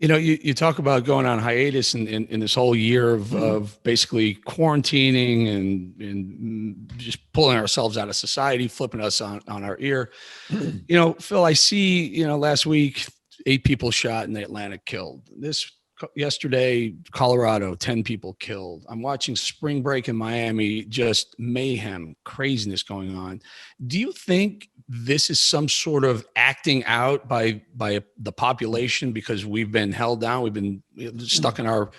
You talk about going on hiatus in this whole year of basically quarantining and just pulling ourselves out of society, flipping us on our ear. Phil, I see, last week, 8 people shot in the Atlantic killed. Yesterday, Colorado, 10 people killed. I'm watching spring break in Miami, just mayhem, craziness going on. Do you think this is some sort of acting out by the population because we've been held down? We've been stuck in our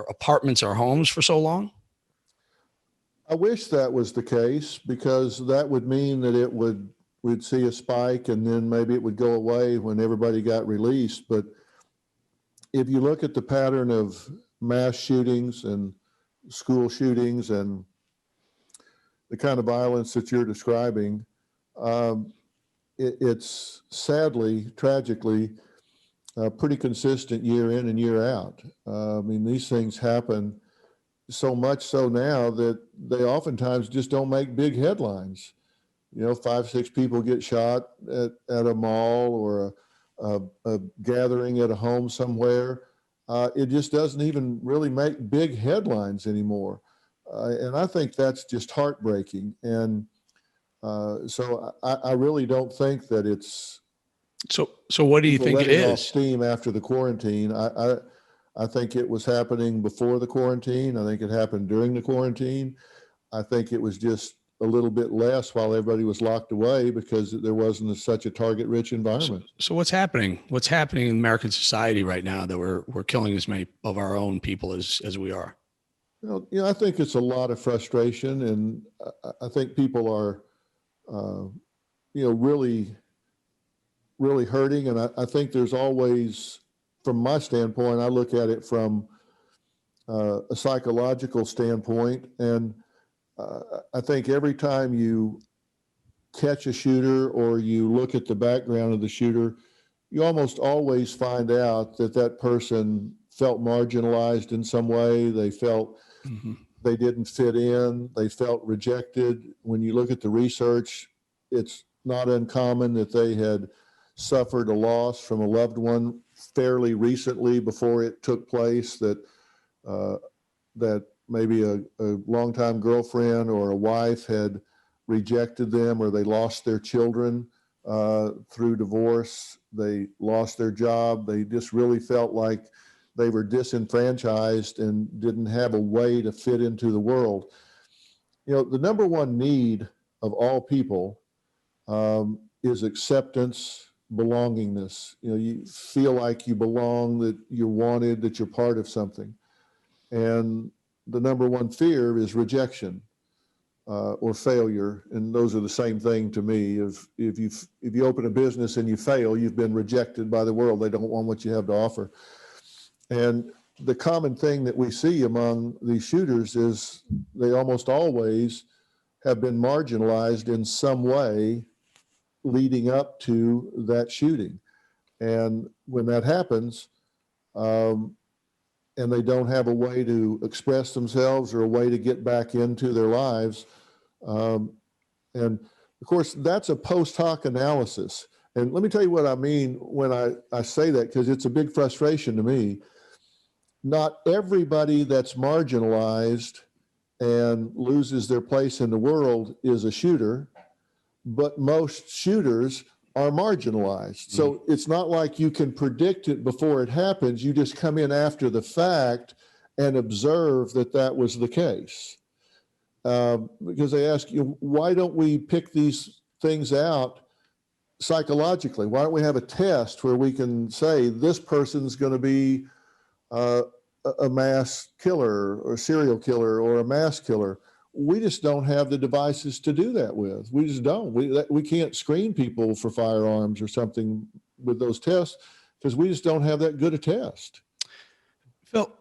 apartments, our homes for so long? I wish that was the case, because that would mean that we'd see a spike and then maybe it would go away when everybody got released. But if you look at the pattern of mass shootings and school shootings and the kind of violence that you're describing, it's sadly, tragically, pretty consistent year in and year out. I mean, these things happen so much so now that they oftentimes just don't make big headlines. 5, 6 people get shot at a mall or a gathering at a home somewhere. It just doesn't even really make big headlines anymore. And I think that's just heartbreaking. And so I really don't think that it's. So what do you think it letting off is? steam after the quarantine. I think it was happening before the quarantine. I think it happened during the quarantine. I think it was just a little bit less while everybody was locked away because there wasn't such a target-rich environment. So what's happening? What's happening in American society right now that we're killing as many of our own people as we are? I think it's a lot of frustration, and I think people are, really, really hurting. And I think there's always, from my standpoint, I look at it from a psychological standpoint, and I think every time you catch a shooter or you look at the background of the shooter, you almost always find out that person felt marginalized in some way. They felt they didn't fit in. They felt rejected. When you look at the research, it's not uncommon that they had suffered a loss from a loved one fairly recently before it took place, that maybe a longtime girlfriend or a wife had rejected them, or they lost their children through divorce. They lost their job. They just really felt like they were disenfranchised and didn't have a way to fit into the world. The number one need of all people is acceptance, belongingness. You feel like you belong, that you're wanted, that you're part of something. And the number one fear is rejection or failure, and those are the same thing to me. If you open a business and you fail, you've been rejected by the world. They don't want what you have to offer. And the common thing that we see among these shooters is they almost always have been marginalized in some way leading up to that shooting. And when that happens, and they don't have a way to express themselves or a way to get back into their lives. And of course, that's a post hoc analysis. And let me tell you what I mean when I say that, because it's a big frustration to me. Not everybody that's marginalized and loses their place in the world is a shooter, but most shooters are marginalized. So it's not like you can predict it before it happens. You just come in after the fact and observe that was the case. Because they ask you, why don't we pick these things out psychologically? Why don't we have a test where we can say this person's going to be a mass killer or serial killer or a mass killer? We just don't have the devices to do that with. We just don't. We can't screen people for firearms or something with those tests because we just don't have that good a test. Phil,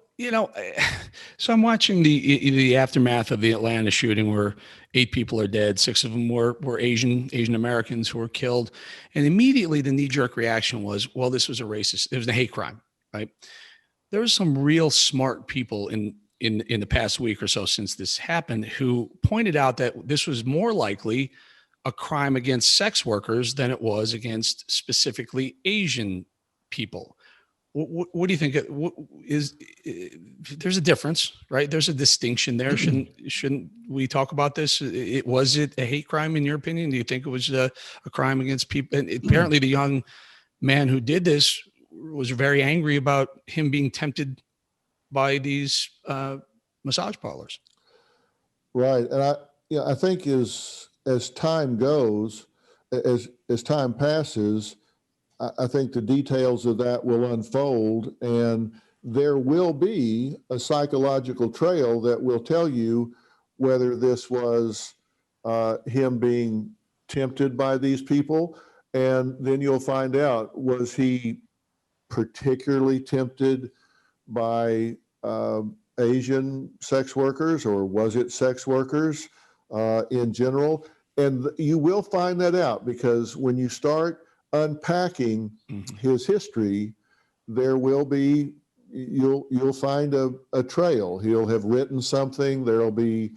so I'm watching the aftermath of the Atlanta shooting where 8 people are dead. 6 of them were Asian Americans who were killed. And immediately the knee-jerk reaction was, well, this was it was a hate crime, right? There was some real smart people in the past week or so since this happened who pointed out that this was more likely a crime against sex workers than it was against specifically Asian people. what do you think there's a difference, right? There's a distinction there. Shouldn't we talk about this? Was it a hate crime in your opinion? Do you think it was a crime against people? And apparently the young man who did this was very angry about him being tempted by these massage parlors. Right. And I think as time goes, as time passes, I think the details of that will unfold, and there will be a psychological trail that will tell you whether this was him being tempted by these people. And then you'll find out, was he particularly tempted by Asian sex workers, or was it sex workers in general? And you will find that out, because when you start unpacking his history, there will be, you'll find a trail. He'll have written something, there'll be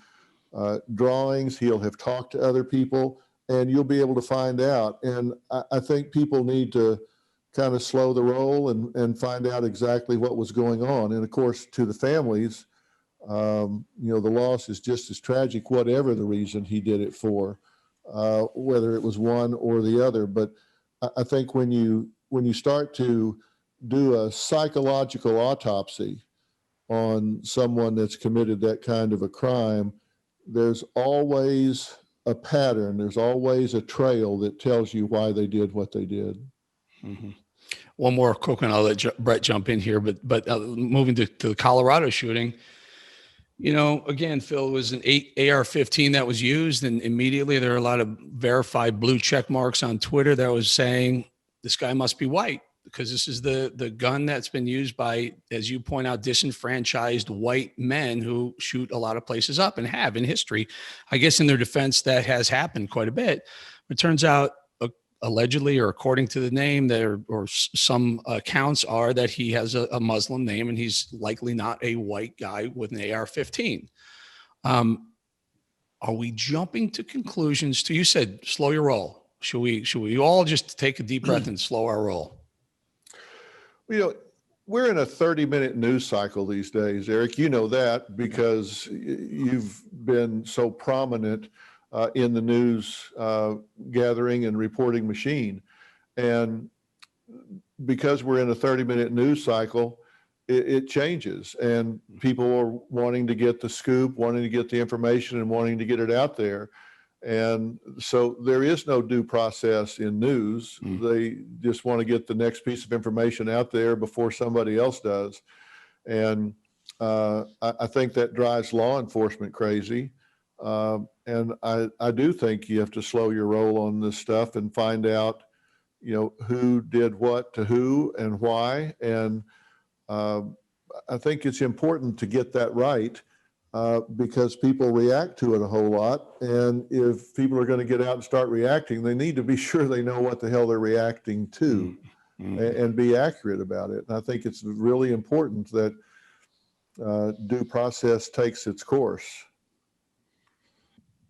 drawings, he'll have talked to other people, and you'll be able to find out. And I think people need to kind of slow the roll and find out exactly what was going on. And of course, to the families, the loss is just as tragic, whatever the reason he did it for, whether it was one or the other. But I think when you start to do a psychological autopsy on someone that's committed that kind of a crime, there's always a pattern. There's always a trail that tells you why they did what they did. Mm-hmm. One more quick one. I'll let Brett jump in here, but moving to the Colorado shooting, again, Phil, it was an AR-15 that was used, and immediately there are a lot of verified blue check marks on Twitter that was saying this guy must be white, because this is the gun that's been used by, as you point out, disenfranchised white men who shoot a lot of places up and have in history. I guess in their defense, that has happened quite a bit. It turns out, allegedly, or according to the name, or some accounts are that he has a Muslim name, and he's likely not a white guy with an AR-15. Are we jumping to conclusions? You said slow your roll. Should we all just take a deep breath and slow our roll? We're in a 30-minute news cycle these days, Eric. You know that because you've been so prominent in the news gathering and reporting machine. And because we're in a 30-minute news cycle, it changes, and people are wanting to get the scoop, wanting to get the information, and wanting to get it out there. And so there is no due process in news. They just want to get the next piece of information out there before somebody else does. And I think that drives law enforcement crazy. And I do think you have to slow your roll on this stuff and find out, who did what to who and why. And I think it's important to get that right, because people react to it a whole lot. And if people are going to get out and start reacting, they need to be sure they know what the hell they're reacting to and be accurate about it. And I think it's really important that due process takes its course.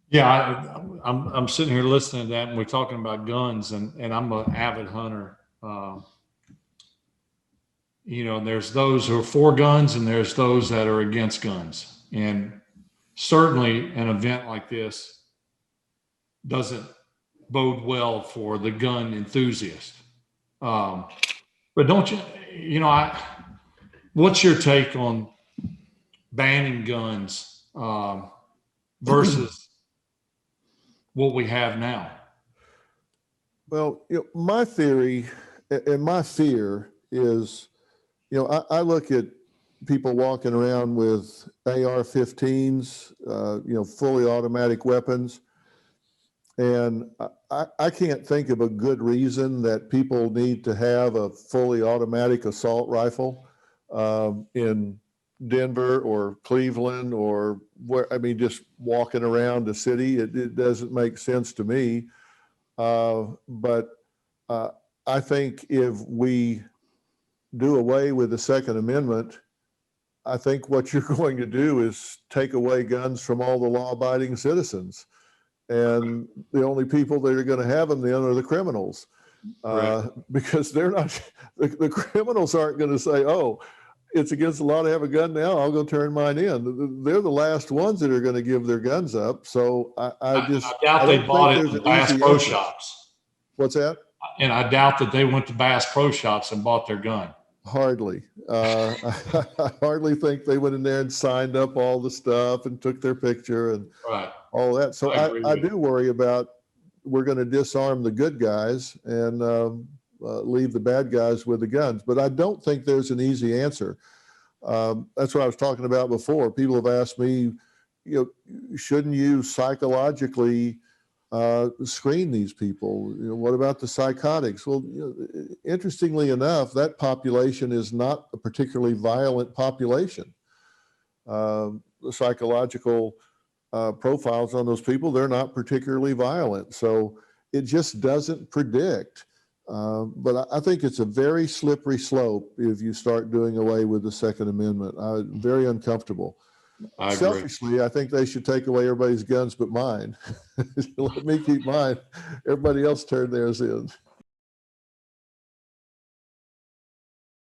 Yeah, I'm sitting here listening to that, and we're talking about guns, and I'm an avid hunter. There's those who are for guns, and there's those that are against guns. And certainly an event like this doesn't bode well for the gun enthusiast. But don't you, what's your take on banning guns versus what we have now? Well, my theory and my fear is, I look at people walking around with AR-15s, fully automatic weapons, and I can't think of a good reason that people need to have a fully automatic assault rifle in Denver or Cleveland or just walking around the city. It doesn't make sense to me. But I think if we do away with the Second Amendment, I think what you're going to do is take away guns from all the law-abiding citizens. And the only people that are going to have them then are the criminals. because they're not, the criminals aren't going to say, oh, it's against the law to have a gun now, I'll go turn mine in. They're the last ones that are going to give their guns up. So I doubt they bought it in Bass Pro answer. Shops. What's that? And I doubt that they went to Bass Pro Shops and bought their gun. Hardly. I hardly think they went in there and signed up all the stuff and took their picture and all that. So I do worry about, we're going to disarm the good guys and leave the bad guys with the guns. But I don't think there's an easy answer. That's what I was talking about before. People have asked me, shouldn't you psychologically screen these people? What about the psychotics? Well, interestingly enough, that population is not a particularly violent population. The psychological profiles on those people, they're not particularly violent. So it just doesn't predict. But I think it's a very slippery slope if you start doing away with the Second Amendment. Very uncomfortable. I agree. Selfishly, I think they should take away everybody's guns but mine. Let me keep mine. Everybody else turn theirs in.